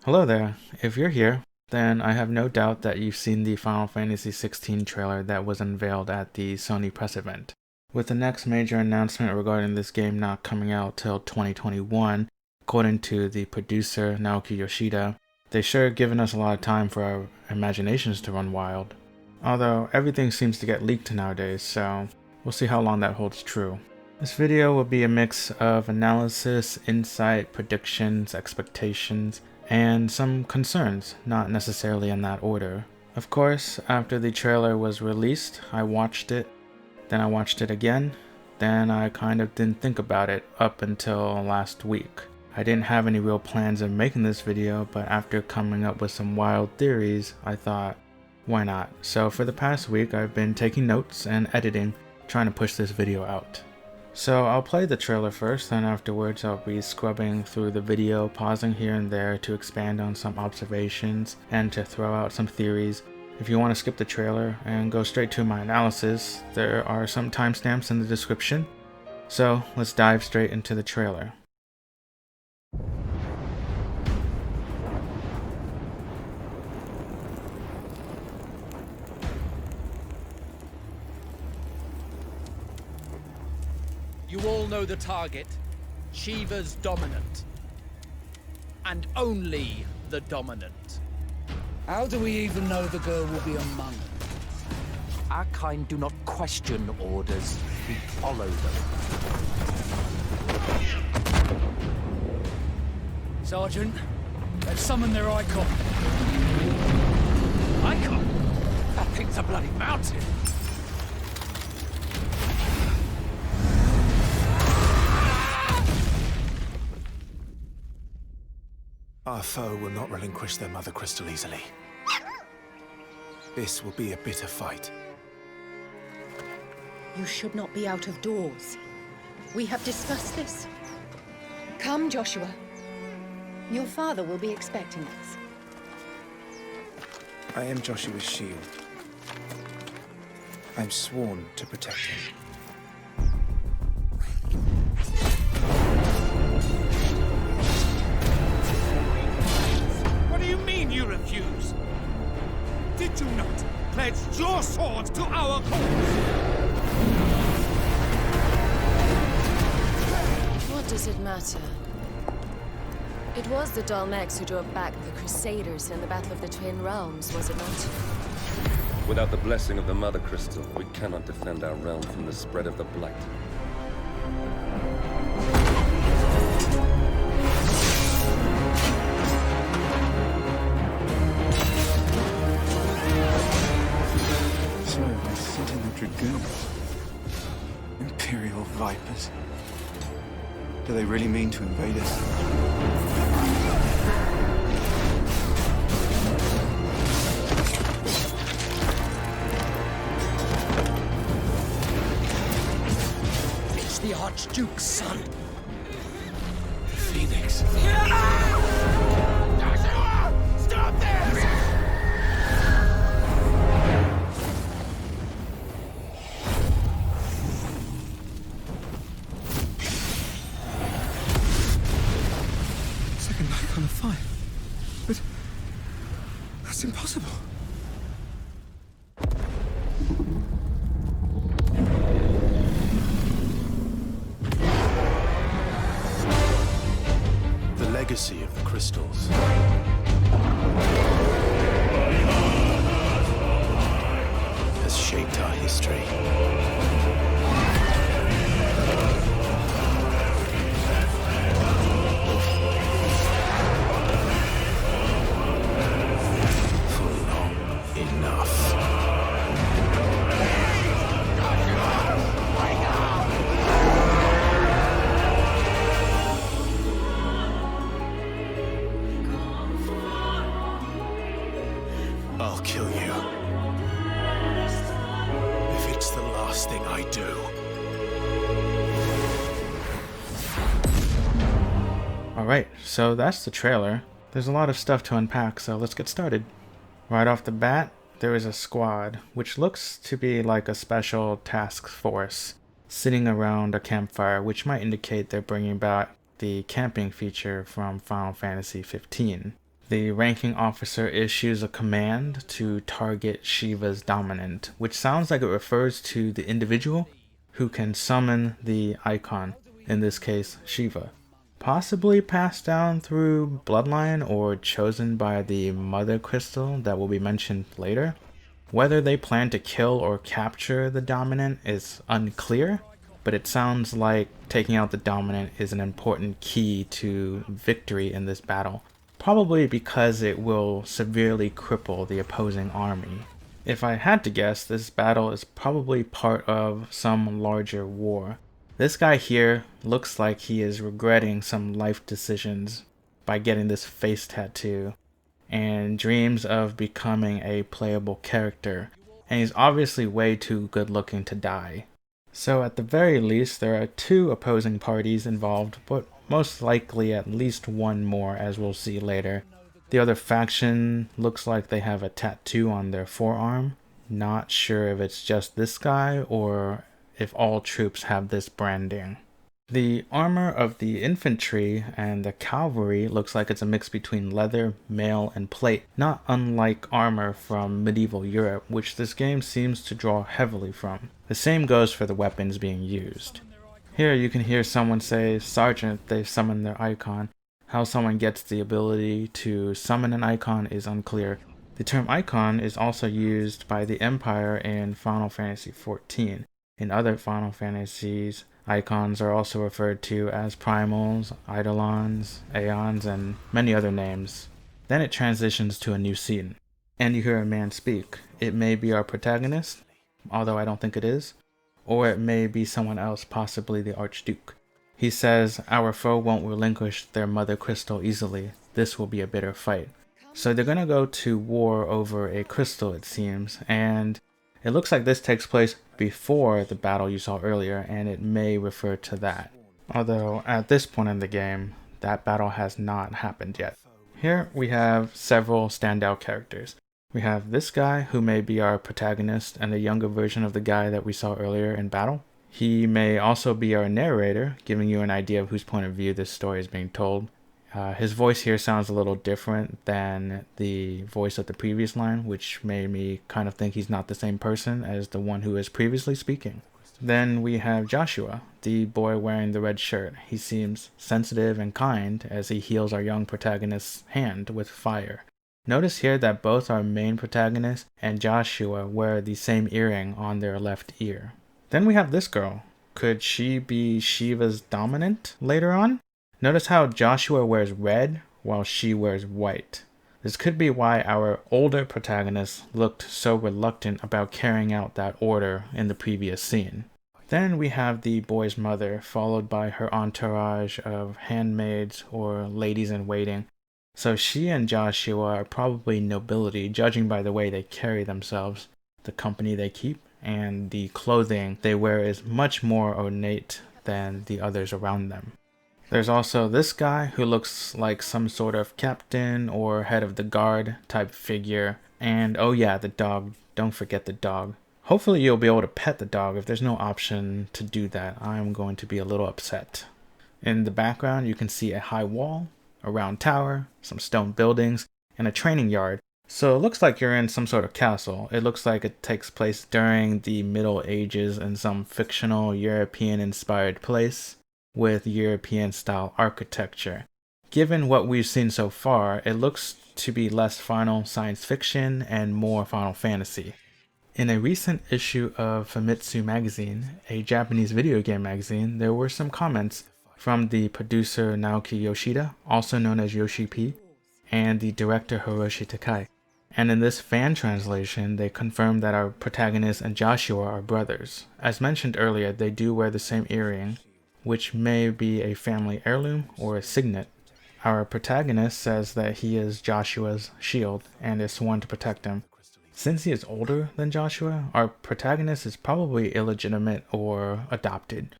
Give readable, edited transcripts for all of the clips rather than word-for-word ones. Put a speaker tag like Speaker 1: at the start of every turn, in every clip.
Speaker 1: Hello there. If you're here, then I have no doubt that you've seen the Final Fantasy XVI trailer that was unveiled at the Sony press event. With the next major announcement regarding this game not coming out till 2021, according to the producer Naoki Yoshida, they sure have given us a lot of time for our imaginations to run wild. Although everything seems to get leaked nowadays, so we'll see how long that holds true. This video will be a mix of analysis, insight, predictions, expectations, and some concerns, not necessarily in that order. Of course, after the trailer was released, I watched it, then I watched it again, then I kind of didn't think about it up until last week. I didn't have any real plans of making this video, but after coming up with some wild theories, I thought, why not? So for the past week, I've been taking notes and editing, trying to push this video out. So I'll play the trailer first, then afterwards I'll be scrubbing through the video, pausing here and there to expand on some observations and to throw out some theories. If you want to skip the trailer and go straight to my analysis, there are some timestamps in the description. So let's dive straight into the trailer.
Speaker 2: You all know the target. Shiva's dominant. And only the dominant.
Speaker 3: How do we even know the girl will be among us?
Speaker 4: Our kind do not question orders, we follow them.
Speaker 3: Sergeant, let's summon their icon.
Speaker 4: Icon? That thing's a bloody mountain!
Speaker 5: Our foe will not relinquish their mother crystal easily. This will be a bitter fight.
Speaker 6: You should not be out of doors. We have discussed this. Come, Joshua. Your father will be expecting us.
Speaker 5: I am Joshua's shield. I'm sworn to protect him.
Speaker 2: What do you mean you refuse? Did you not pledge your sword to our cause?
Speaker 7: What does it matter? It was the Dalmex who drove back the Crusaders in the Battle of the Twin Realms, was it not?
Speaker 8: Without the blessing of the Mother Crystal, we cannot defend our realm from the spread of the Blight.
Speaker 5: So, I sit in the Dragoons. Imperial Vipers. Do they really mean to invade us?
Speaker 3: It's the Archduke's son.
Speaker 5: Phoenix.
Speaker 2: Stop this!
Speaker 5: Second icon of fire. But that's impossible. The legacy of the crystals has shaped our history. Enough. I'll kill you. If it's the last thing I do.
Speaker 1: Alright, so that's the trailer. There's a lot of stuff to unpack, so let's get started. Right off the bat, there is a squad, which looks to be like a special task force, sitting around a campfire, which might indicate they're bringing back the camping feature from Final Fantasy XV. The ranking officer issues a command to target Shiva's dominant, which sounds like it refers to the individual who can summon the icon, in this case Shiva. Possibly passed down through bloodline or chosen by the mother crystal that will be mentioned later. Whether they plan to kill or capture the dominant is unclear, but it sounds like taking out the dominant is an important key to victory in this battle. Probably because it will severely cripple the opposing army. If I had to guess, this battle is probably part of some larger war. This guy here looks like he is regretting some life decisions by getting this face tattoo, and dreams of becoming a playable character, and he's obviously way too good looking to die. So at the very least, there are two opposing parties involved, but most likely at least one more, as we'll see later. The other faction looks like they have a tattoo on their forearm. Not sure if it's just this guy or if all troops have this branding. The armor of the infantry and the cavalry looks like it's a mix between leather, mail, and plate, not unlike armor from medieval Europe, which this game seems to draw heavily from. The same goes for the weapons being used. Here you can hear someone say, "Sergeant, they've summoned their icon." How someone gets the ability to summon an icon is unclear. The term icon is also used by the Empire in Final Fantasy XIV. In other Final Fantasies, icons are also referred to as primals, eidolons, aeons, and many other names. Then it transitions to a new scene, and you hear a man speak. It may be our protagonist, although I don't think it is, or it may be someone else, possibly the Archduke. He says, "Our foe won't relinquish their mother crystal easily. This will be a bitter fight." So they're gonna go to war over a crystal, it seems, and it looks like this takes place before the battle you saw earlier, and it may refer to that. Although at this point in the game, that battle has not happened yet. Here we have several standout characters. We have this guy who may be our protagonist and a younger version of the guy that we saw earlier in battle. He may also be our narrator, giving you an idea of whose point of view this story is being told. His voice here sounds a little different than the voice of the previous line, which made me kind of think he's not the same person as the one who is previously speaking. Then we have Joshua, the boy wearing the red shirt. He seems sensitive and kind as he heals our young protagonist's hand with fire. Notice here that both our main protagonist and Joshua wear the same earring on their left ear. Then we have this girl. Could she be Shiva's dominant later on? Notice how Joshua wears red while she wears white. This could be why our older protagonist looked so reluctant about carrying out that order in the previous scene. Then we have the boy's mother, followed by her entourage of handmaids or ladies-in-waiting. So she and Joshua are probably nobility, judging by the way they carry themselves, the company they keep, and the clothing they wear is much more ornate than the others around them. There's also this guy who looks like some sort of captain or head of the guard type figure. And oh yeah, the dog. Don't forget the dog. Hopefully you'll be able to pet the dog. If there's no option to do that, I'm going to be a little upset. In the background, you can see a high wall, a round tower, some stone buildings, and a training yard. So it looks like you're in some sort of castle. It looks like it takes place during the Middle Ages in some fictional European-inspired place with European-style architecture. Given what we've seen so far, it looks to be less Final science fiction and more Final Fantasy. In a recent issue of Famitsu magazine, a Japanese video game magazine, there were some comments from the producer Naoki Yoshida, also known as Yoshi P, and the director Hiroshi Takai. And in this fan translation, they confirmed that our protagonist and Joshua are brothers. As mentioned earlier, they do wear the same earring, which may be a family heirloom or a signet. Our protagonist says that he is Joshua's shield and is sworn to protect him. Since he is older than Joshua, our protagonist is probably illegitimate or adopted.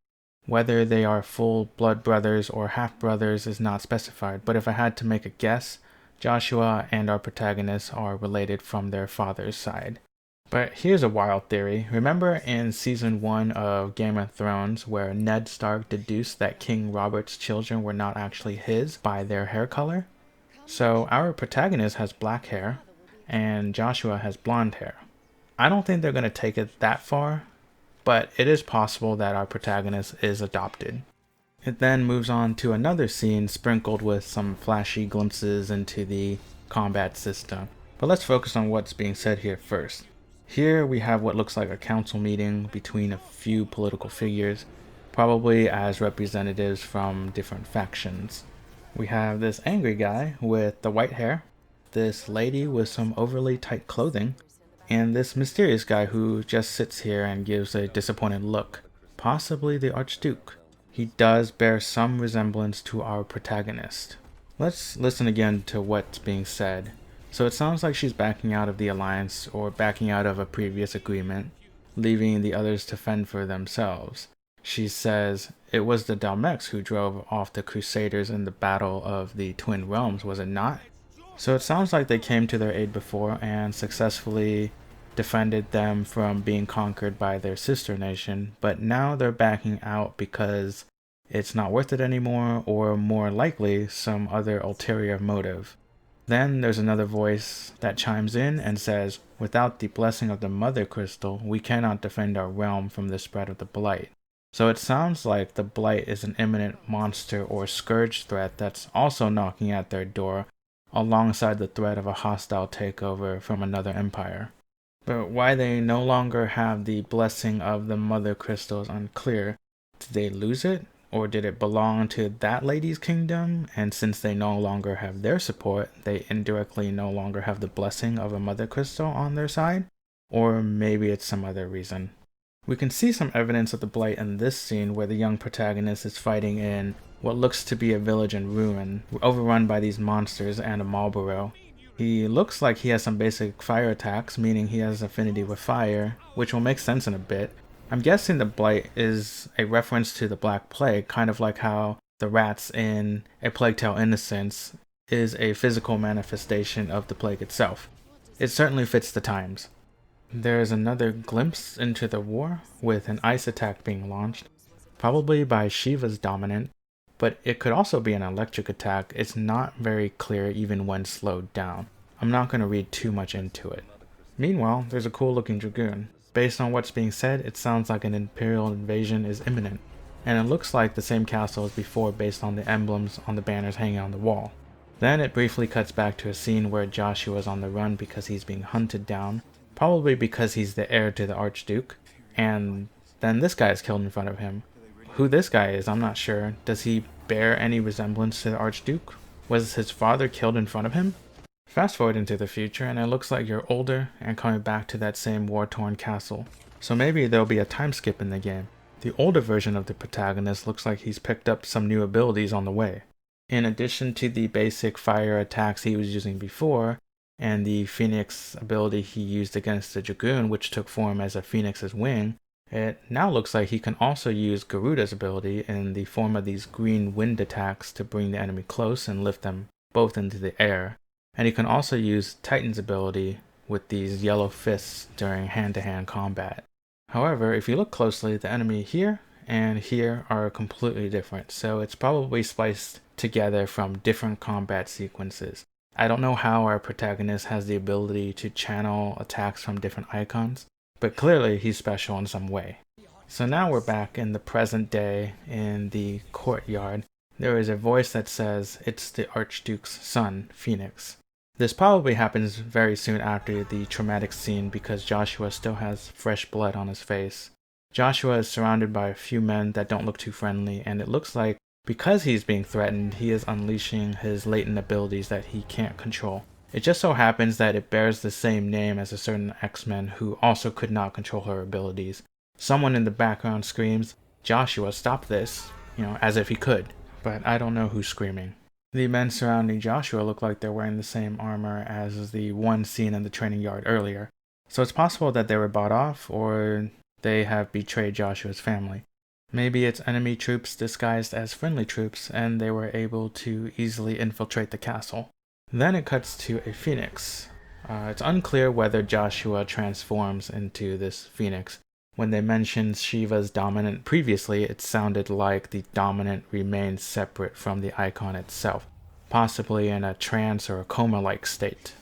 Speaker 1: Whether they are full blood brothers or half brothers is not specified, but if I had to make a guess, Joshua and our protagonist are related from their father's side. But here's a wild theory. Remember in season 1 of Game of Thrones where Ned Stark deduced that King Robert's children were not actually his by their hair color? So our protagonist has black hair and Joshua has blonde hair. I don't think they're going to take it that far, but it is possible that our protagonist is adopted. It then moves on to another scene sprinkled with some flashy glimpses into the combat system. But let's focus on what's being said here first. Here we have what looks like a council meeting between a few political figures, probably as representatives from different factions. We have this angry guy with the white hair, this lady with some overly tight clothing, and this mysterious guy who just sits here and gives a disappointed look, possibly the Archduke. He does bear some resemblance to our protagonist. Let's listen again to what's being said. So it sounds like she's backing out of the alliance or backing out of a previous agreement, leaving the others to fend for themselves. She says, "It was the Dalmex who drove off the Crusaders in the Battle of the Twin Realms, was it not?" So it sounds like they came to their aid before and successfully defended them from being conquered by their sister nation, but now they're backing out because it's not worth it anymore, or more likely some other ulterior motive. Then there's another voice that chimes in and says, "Without the blessing of the Mother Crystal, we cannot defend our realm from the spread of the Blight." So it sounds like the Blight is an imminent monster or scourge threat that's also knocking at their door, alongside the threat of a hostile takeover from another empire. But why they no longer have the blessing of the Mother Crystal is unclear. Did they lose it? Or did it belong to that lady's kingdom? And since they no longer have their support, they indirectly no longer have the blessing of a Mother Crystal on their side? Or maybe it's some other reason. We can see some evidence of the Blight in this scene where the young protagonist is fighting in what looks to be a village in ruin, overrun by these monsters and a Marlboro. He looks like he has some basic fire attacks, meaning he has affinity with fire, which will make sense in a bit. I'm guessing the Blight is a reference to the Black Plague, kind of like how the rats in A Plague Tale: Innocence is a physical manifestation of the plague itself. It certainly fits the times. There's another glimpse into the war, with an ice attack being launched, probably by Shiva's dominant, but it could also be an electric attack. It's not very clear even when slowed down. I'm not going to read too much into it. Meanwhile, there's a cool looking dragoon. Based on what's being said, it sounds like an Imperial invasion is imminent, and it looks like the same castle as before based on the emblems on the banners hanging on the wall. Then it briefly cuts back to a scene where Joshua is on the run because he's being hunted down, probably because he's the heir to the Archduke, and then this guy is killed in front of him. Who this guy is, I'm not sure. Does he bear any resemblance to the Archduke? Was his father killed in front of him? Fast forward into the future, and it looks like you're older and coming back to that same war-torn castle. So maybe there'll be a time skip in the game. The older version of the protagonist looks like he's picked up some new abilities on the way. In addition to the basic fire attacks he was using before, and the Phoenix ability he used against the Dragoon, which took form as a Phoenix's wing, it now looks like he can also use Garuda's ability in the form of these green wind attacks to bring the enemy close and lift them both into the air. And he can also use Titan's ability with these yellow fists during hand-to-hand combat. However, if you look closely, the enemy here and here are completely different, so it's probably spliced together from different combat sequences. I don't know how our protagonist has the ability to channel attacks from different icons, but clearly he's special in some way. So now we're back in the present day in the courtyard. There is a voice that says it's the Archduke's son, Phoenix. This probably happens very soon after the traumatic scene because Joshua still has fresh blood on his face. Joshua is surrounded by a few men that don't look too friendly, and it looks like because he's being threatened, he is unleashing his latent abilities that he can't control. It just so happens that it bears the same name as a certain X-Men who also could not control her abilities. Someone in the background screams, "Joshua, stop this," as if he could, but I don't know who's screaming. The men surrounding Joshua look like they're wearing the same armor as the one seen in the training yard earlier, so it's possible that they were bought off or they have betrayed Joshua's family. Maybe it's enemy troops disguised as friendly troops and they were able to easily infiltrate the castle. Then it cuts to a phoenix. It's unclear whether Joshua transforms into this phoenix. When they mentioned Shiva's dominant previously, it sounded like the dominant remains separate from the icon itself. possibly in a trance or a coma-like state.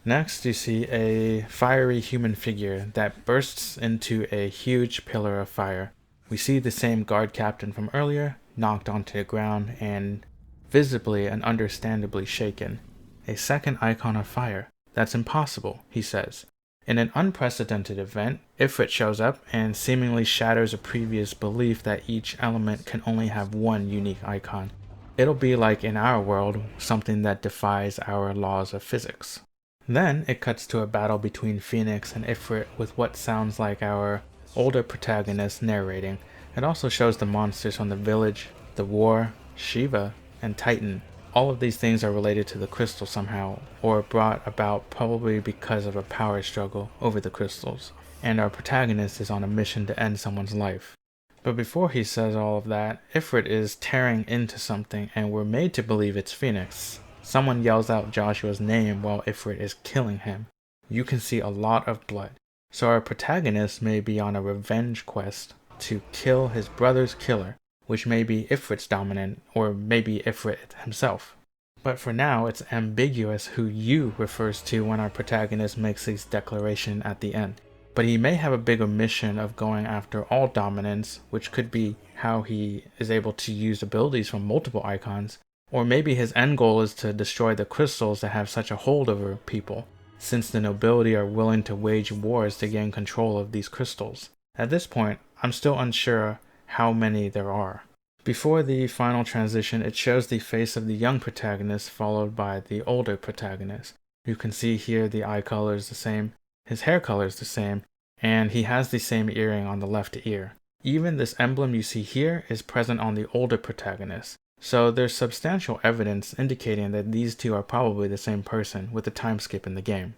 Speaker 1: Next, you see a fiery human figure that bursts into a huge pillar of fire. We see the same guard captain from earlier, knocked onto the ground and visibly and understandably shaken. A second icon of fire. That's impossible, he says. In an unprecedented event, Ifrit shows up and seemingly shatters a previous belief that each element can only have one unique icon. It'll be like in our world, something that defies our laws of physics. Then it cuts to a battle between Phoenix and Ifrit with what sounds like our older protagonist narrating. It also shows the monsters from the village, the war, Shiva, and Titan. All of these things are related to the crystal somehow, or brought about probably because of a power struggle over the crystals, and our protagonist is on a mission to end someone's life. But before he says all of that, Ifrit is tearing into something and we're made to believe it's Phoenix. Someone yells out Joshua's name while Ifrit is killing him. You can see a lot of blood. So our protagonist may be on a revenge quest to kill his brother's killer, which may be Ifrit's dominant, or maybe Ifrit himself. But for now, it's ambiguous who you refers to when our protagonist makes his declaration at the end. But he may have a bigger mission of going after all dominance, which could be how he is able to use abilities from multiple icons, or maybe his end goal is to destroy the crystals that have such a hold over people, since the nobility are willing to wage wars to gain control of these crystals. At this point, I'm still unsure how many there are. Before the final transition, it shows the face of the young protagonist followed by the older protagonist. You can see here the eye color is the same, his hair color is the same, and he has the same earring on the left ear. Even this emblem you see here is present on the older protagonist, so there's substantial evidence indicating that these two are probably the same person with a time skip in the game.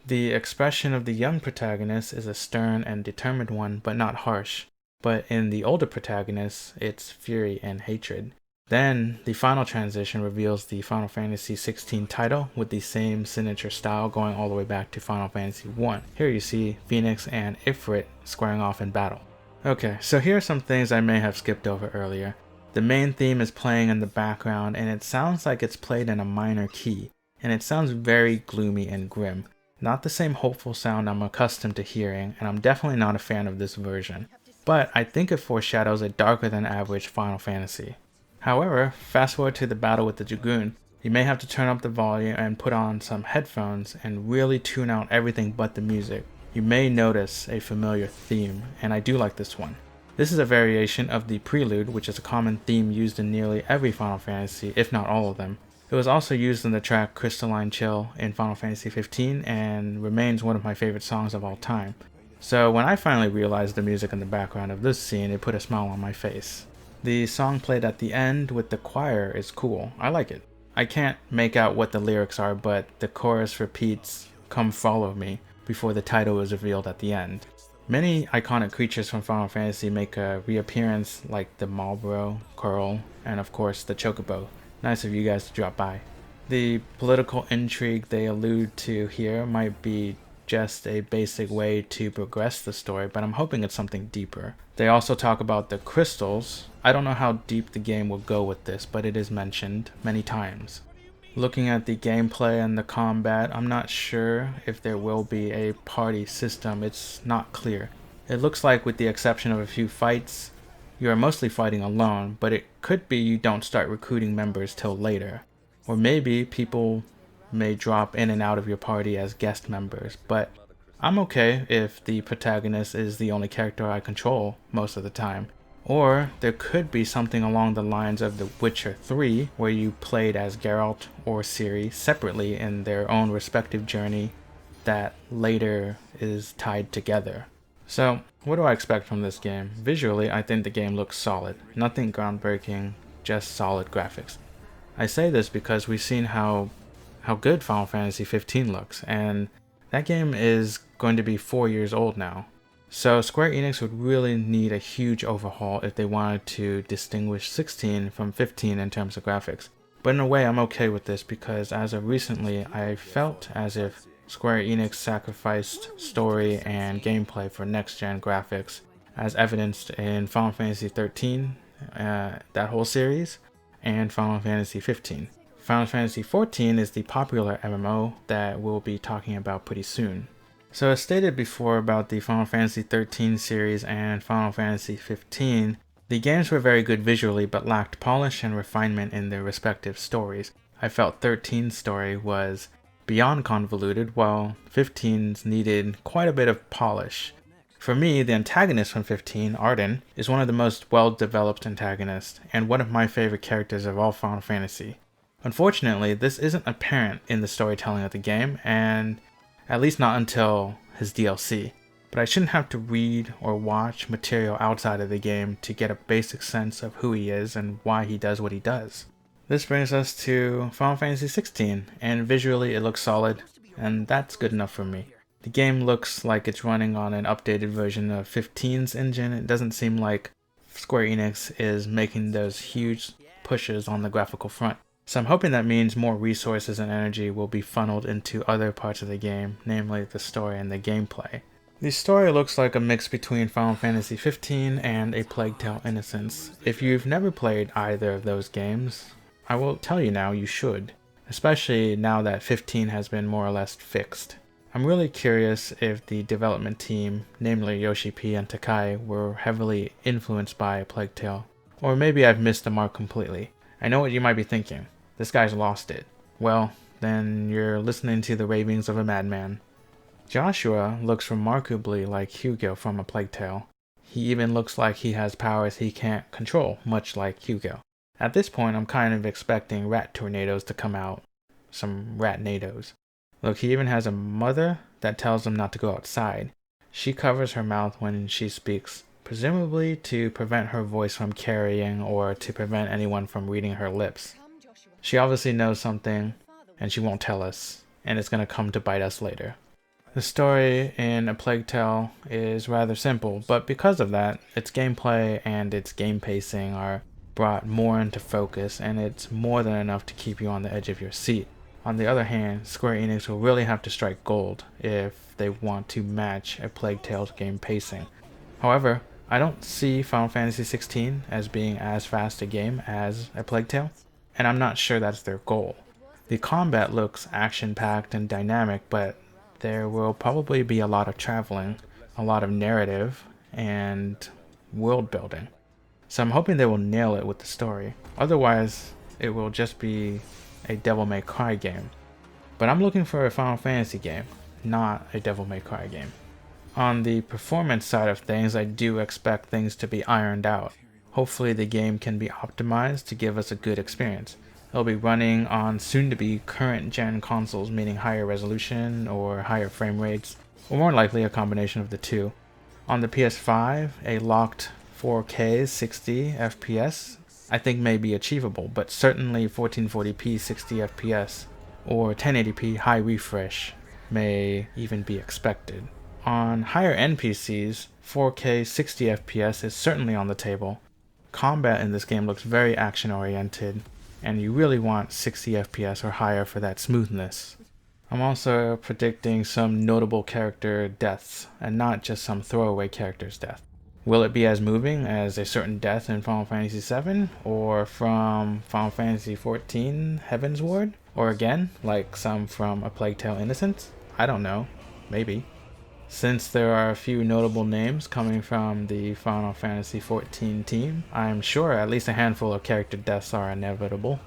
Speaker 1: The expression of the young protagonist is a stern and determined one, but not harsh. But in the older protagonist, it's fury and hatred. Then, the final transition reveals the Final Fantasy XVI title with the same signature style going all the way back to Final Fantasy I. Here you see Phoenix and Ifrit squaring off in battle. Okay, so here are some things I may have skipped over earlier. The main theme is playing in the background and it sounds like it's played in a minor key, and it sounds very gloomy and grim. Not the same hopeful sound I'm accustomed to hearing, and I'm definitely not a fan of this version. But I think it foreshadows a darker than average Final Fantasy. However, fast forward to the battle with the Dragoon, you may have to turn up the volume and put on some headphones and really tune out everything but the music. You may notice a familiar theme, and I do like this one. This is a variation of the Prelude, which is a common theme used in nearly every Final Fantasy, if not all of them. It was also used in the track Crystalline Chill in Final Fantasy XV and remains one of my favorite songs of all time. So when I finally realized the music in the background of this scene, it put a smile on my face. The song played at the end with the choir is cool. I like it. I can't make out what the lyrics are, but the chorus repeats, "Come follow me," before the title is revealed at the end. Many iconic creatures from Final Fantasy make a reappearance, like the Marlboro, Curl, and of course the Chocobo. Nice of you guys to drop by. The political intrigue they allude to here might be just a basic way to progress the story, but I'm hoping it's something deeper. They also talk about the crystals. I don't know how deep the game will go with this, but it is mentioned many times. Looking at the gameplay and the combat, I'm not sure if there will be a party system. It's not clear. It looks like, with the exception of a few fights, you are mostly fighting alone, but it could be you don't start recruiting members till later. Or maybe people may drop in and out of your party as guest members, but I'm okay if the protagonist is the only character I control most of the time. Or there could be something along the lines of The Witcher 3, where you played as Geralt or Ciri separately in their own respective journey that later is tied together. So, what do I expect from this game? Visually, I think the game looks solid. Nothing groundbreaking, just solid graphics. I say this because we've seen how good Final Fantasy XV looks, and that game is going to be 4 years old now. So Square Enix would really need a huge overhaul if they wanted to distinguish 16 from 15 in terms of graphics. But in a way, I'm okay with this because as of recently, I felt as if Square Enix sacrificed story and gameplay for next-gen graphics, as evidenced in Final Fantasy XIII, that whole series, and Final Fantasy XV. Final Fantasy XIV is the popular MMO that we'll be talking about pretty soon. So as stated before about the Final Fantasy XIII series and Final Fantasy XV, the games were very good visually but lacked polish and refinement in their respective stories. I felt 13's story was beyond convoluted, while 15's needed quite a bit of polish. For me, the antagonist from 15, Arden, is one of the most well-developed antagonists, and one of my favorite characters of all Final Fantasy. Unfortunately, this isn't apparent in the storytelling of the game, and at least not until his DLC. But I shouldn't have to read or watch material outside of the game to get a basic sense of who he is and why he does what he does. This brings us to Final Fantasy XVI, and visually it looks solid, and that's good enough for me. The game looks like it's running on an updated version of 15's engine. It doesn't seem like Square Enix is making those huge pushes on the graphical front. So I'm hoping that means more resources and energy will be funneled into other parts of the game, namely the story and the gameplay. The story looks like a mix between Final Fantasy XV and A Plague Tale: Innocence. If you've never played either of those games, I will tell you now you should, especially now that 15 has been more or less fixed. I'm really curious if the development team, namely Yoshi P and Takai, were heavily influenced by A Plague Tale. Or maybe I've missed the mark completely. I know what you might be thinking. This guy's lost it. Well, then you're listening to the ravings of a madman. Joshua looks remarkably like Hugo from A Plague Tale. He even looks like he has powers he can't control, much like Hugo. At this point, I'm kind of expecting rat tornadoes to come out. Some rat-nados. Look, he even has a mother that tells him not to go outside. She covers her mouth when she speaks, presumably to prevent her voice from carrying or to prevent anyone from reading her lips. She obviously knows something, and she won't tell us, and it's going to come to bite us later. The story in A Plague Tale is rather simple, but because of that, its gameplay and its game pacing are brought more into focus, and it's more than enough to keep you on the edge of your seat. On the other hand, Square Enix will really have to strike gold if they want to match A Plague Tale's game pacing. However, I don't see Final Fantasy XVI as being as fast a game as A Plague Tale, and I'm not sure that's their goal. The combat looks action-packed and dynamic, but there will probably be a lot of traveling, a lot of narrative, and world building. So I'm hoping they will nail it with the story. Otherwise, it will just be a Devil May Cry game. But I'm looking for a Final Fantasy game, not a Devil May Cry game. On the performance side of things, I do expect things to be ironed out. Hopefully the game can be optimized to give us a good experience. It'll be running on soon-to-be current-gen consoles, meaning higher resolution or higher frame rates, or more likely a combination of the two. On the PS5, a locked 4K 60 FPS I think may be achievable, but certainly 1440p 60 FPS or 1080p high refresh may even be expected. On higher end PCs, 4K 60 FPS is certainly on the table. Combat in this game looks very action oriented, and you really want 60 FPS or higher for that smoothness. I'm also predicting some notable character deaths, and not just some throwaway character's death. Will it be as moving as a certain death in Final Fantasy VII, or from Final Fantasy XIV Heaven's Ward? Or again, like some from A Plague Tale: Innocence? I don't know. Maybe. Since there are a few notable names coming from the Final Fantasy XIV team, I'm sure at least a handful of character deaths are inevitable.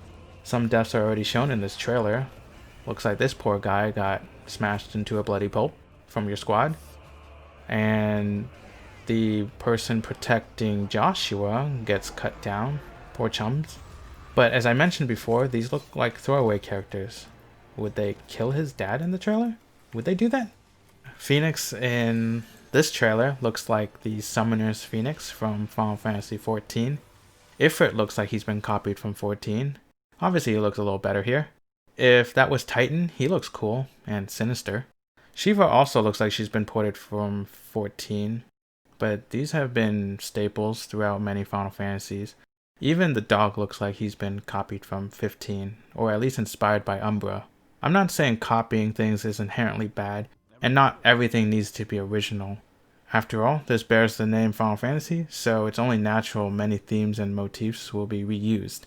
Speaker 1: Some deaths are already shown in this trailer. Looks like this poor guy got smashed into a bloody pulp from your squad. And the person protecting Joshua gets cut down. Poor chums. But as I mentioned before, these look like throwaway characters. Would they kill his dad in the trailer? Would they do that? Phoenix in this trailer looks like the Summoner's Phoenix from Final Fantasy XIV. Ifrit looks like he's been copied from 14. Obviously he looks a little better here. If that was Titan, he looks cool and sinister. Shiva also looks like she's been ported from 14. But these have been staples throughout many Final Fantasies. Even the dog looks like he's been copied from 15, or at least inspired by Umbra. I'm not saying copying things is inherently bad, and not everything needs to be original. After all, this bears the name Final Fantasy, so it's only natural many themes and motifs will be reused.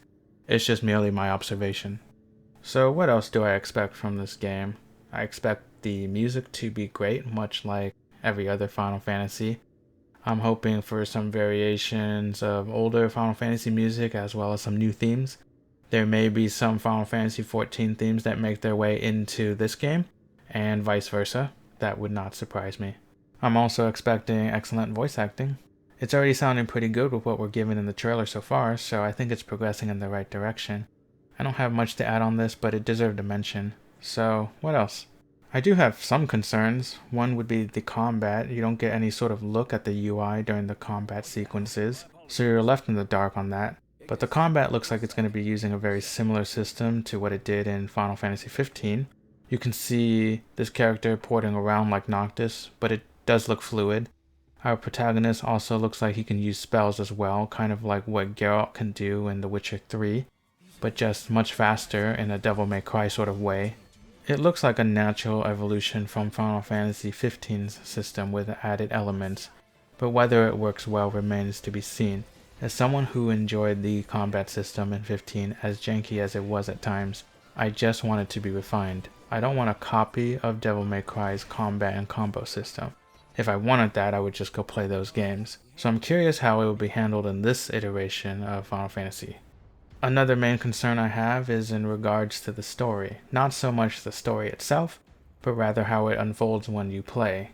Speaker 1: It's just merely my observation. So what else do I expect from this game? I expect the music to be great, much like every other Final Fantasy. I'm hoping for some variations of older Final Fantasy music as well as some new themes. There may be some Final Fantasy XIV themes that make their way into this game, and vice versa. That would not surprise me. I'm also expecting excellent voice acting. It's already sounding pretty good with what we're given in the trailer so far, so I think it's progressing in the right direction. I don't have much to add on this, but it deserved a mention. So, what else? I do have some concerns. One would be the combat. You don't get any sort of look at the UI during the combat sequences, so you're left in the dark on that. But the combat looks like it's going to be using a very similar system to what it did in Final Fantasy XV. You can see this character porting around like Noctis, but it does look fluid. Our protagonist also looks like he can use spells as well, kind of like what Geralt can do in The Witcher 3, but just much faster in a Devil May Cry sort of way. It looks like a natural evolution from Final Fantasy XV's system with added elements, but whether it works well remains to be seen. As someone who enjoyed the combat system in 15, as janky as it was at times, I just want it to be refined. I don't want a copy of Devil May Cry's combat and combo system. If I wanted that, I would just go play those games. So I'm curious how it will be handled in this iteration of Final Fantasy. Another main concern I have is in regards to the story. Not so much the story itself, but rather how it unfolds when you play.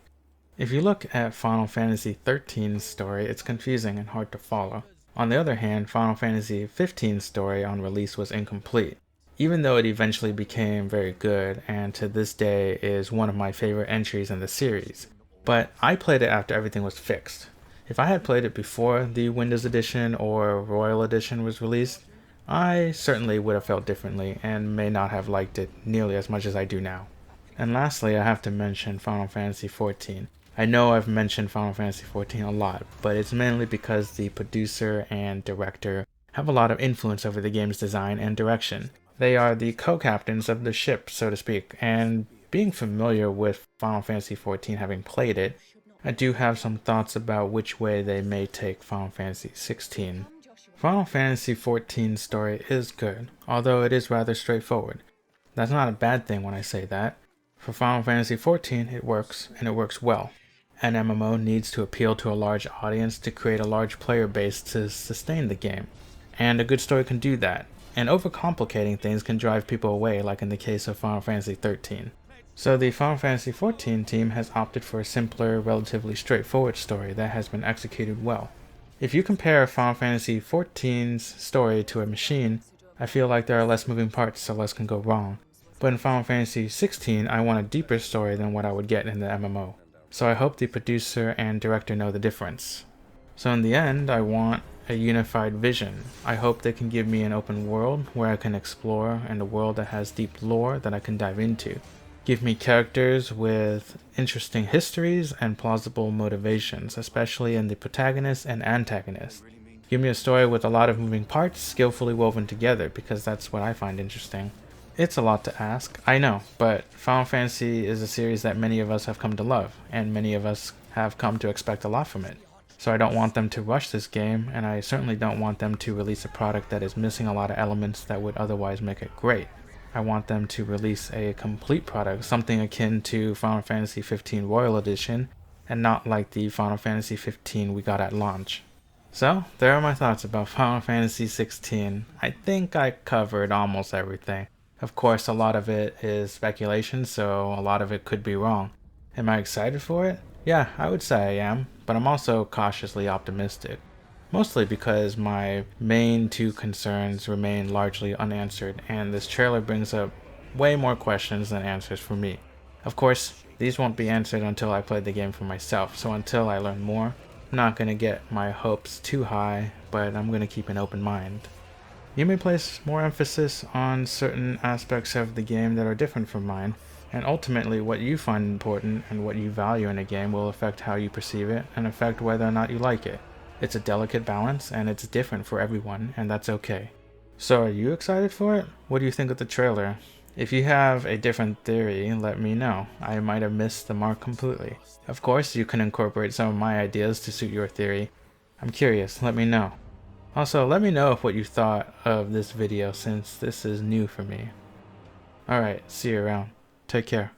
Speaker 1: If you look at Final Fantasy XIII's story, it's confusing and hard to follow. On the other hand, Final Fantasy XV's story on release was incomplete, even though it eventually became very good and to this day is one of my favorite entries in the series. But I played it after everything was fixed. If I had played it before the Windows Edition or Royal Edition was released, I certainly would have felt differently and may not have liked it nearly as much as I do now. And lastly, I have to mention Final Fantasy XIV. I know I've mentioned Final Fantasy XIV a lot, but it's mainly because the producer and director have a lot of influence over the game's design and direction. They are the co-captains of the ship, so to speak, and being familiar with Final Fantasy XIV, having played it, I do have some thoughts about which way they may take Final Fantasy XVI. Final Fantasy XIV's story is good, although it is rather straightforward. That's not a bad thing when I say that. For Final Fantasy XIV, it works, and it works well. An MMO needs to appeal to a large audience to create a large player base to sustain the game, and a good story can do that. And overcomplicating things can drive people away, like in the case of Final Fantasy XIII. So the Final Fantasy XIV team has opted for a simpler, relatively straightforward story that has been executed well. If you compare Final Fantasy XIV's story to a machine, I feel like there are less moving parts, so less can go wrong. But in Final Fantasy XVI, I want a deeper story than what I would get in the MMO. So I hope the producer and director know the difference. So in the end, I want a unified vision. I hope they can give me an open world where I can explore and a world that has deep lore that I can dive into. Give me characters with interesting histories and plausible motivations, especially in the protagonist and antagonist. Give me a story with a lot of moving parts skillfully woven together, because that's what I find interesting. It's a lot to ask, I know, but Final Fantasy is a series that many of us have come to love, and many of us have come to expect a lot from it. So I don't want them to rush this game, and I certainly don't want them to release a product that is missing a lot of elements that would otherwise make it great. I want them to release a complete product, something akin to Final Fantasy XV Royal Edition, and not like the Final Fantasy XV we got at launch. So, there are my thoughts about Final Fantasy XVI. I think I covered almost everything. Of course, a lot of it is speculation, so a lot of it could be wrong. Am I excited for it? Yeah, I would say I am, but I'm also cautiously optimistic. Mostly because my main two concerns remain largely unanswered, and this trailer brings up way more questions than answers for me. Of course, these won't be answered until I play the game for myself, so until I learn more, I'm not going to get my hopes too high, but I'm going to keep an open mind. You may place more emphasis on certain aspects of the game that are different from mine, and ultimately what you find important and what you value in a game will affect how you perceive it and affect whether or not you like it. It's a delicate balance, and it's different for everyone, and that's okay. So are you excited for it? What do you think of the trailer? If you have a different theory, let me know. I might have missed the mark completely. Of course, you can incorporate some of my ideas to suit your theory. I'm curious, let me know. Also, let me know what you thought of this video, since this is new for me. Alright, see you around. Take care.